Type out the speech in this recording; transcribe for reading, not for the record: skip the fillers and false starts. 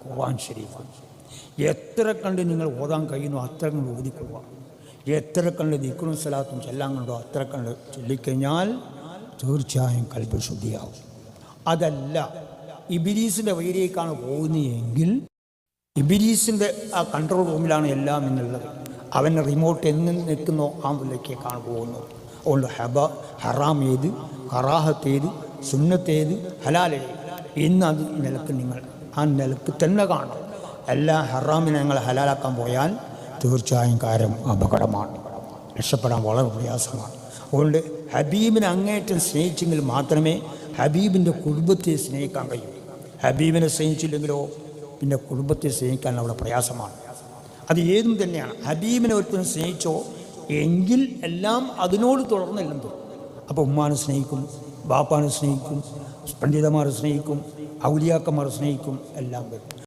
ഖുർആൻ ശരീഫ്. എത്ര കണ്ട് നിങ്ങൾ ഓതാൻ കഴിയുന്നു അത്ര കണ്ട് ഓതിക്കൊള്ളുക. എത്ര കണ്ട് ദിക്റും സ്വലാത്തും ചെല്ലാൻ കണ്ടോ അത്ര കണ്ട് ചൊല്ലിക്കഴിഞ്ഞാൽ തീർച്ചയായും കൽബ് ശുദ്ധിയാവും. അതല്ല ഇബ്ലീസിൻ്റെ വഴിയിലേക്കാണ് പോകുന്നതെങ്കിൽ ഇബ്ലീസിൻ്റെ ആ കൺട്രോൾ റൂമിലാണ് എല്ലാം എന്നുള്ളത്. അവൻ്റെ റിമോട്ട് എന്ന് നിൽക്കുന്നോ ആ മുന്നിലേക്കാണ് പോകുന്നത്. അതുകൊണ്ട് ഹറാം ഏത്, കറാഹത്ത് ഏത്, സുന്നത്തേത്, ഹലാലേത് എന്ന് അത് നിലക്ക് നിങ്ങൾ ആ നിലക്ക് തന്നെ കാണണം. എല്ലാ ഹറാമിനെ ഞങ്ങൾ ഹലാലാക്കാൻ പോയാൽ തീർച്ചയായും കാര്യം അപകടമാണ്, രക്ഷപ്പെടാൻ വളരെ പ്രയാസമാണ്. അതുകൊണ്ട് ഹബീബിനെ അങ്ങേയറ്റം സ്നേഹിച്ചെങ്കിൽ മാത്രമേ ഹബീബിൻ്റെ കുടുംബത്തെ സ്നേഹിക്കാൻ കഴിയൂ. ഹബീബിനെ സ്നേഹിച്ചില്ലെങ്കിലോ പിന്നെ കുടുംബത്തെ സ്നേഹിക്കാൻ അവിടെ പ്രയാസമാണ്. അത് ഏതും തന്നെയാണ്. ഹബീബിനെ ഒരിക്കലും സ്നേഹിച്ചോ എങ്കിൽ എല്ലാം അതിനോട് തുടർന്നില്ലെന്തോ. അപ്പോൾ ഉമ്മാനെ സ്നേഹിക്കും, ബാപ്പാനെ സ്നേഹിക്കും, പണ്ഡിതന്മാരെ സ്നേഹിക്കും, ഔലിയാക്കന്മാരെ സ്നേഹിക്കും, എല്ലാം വരും.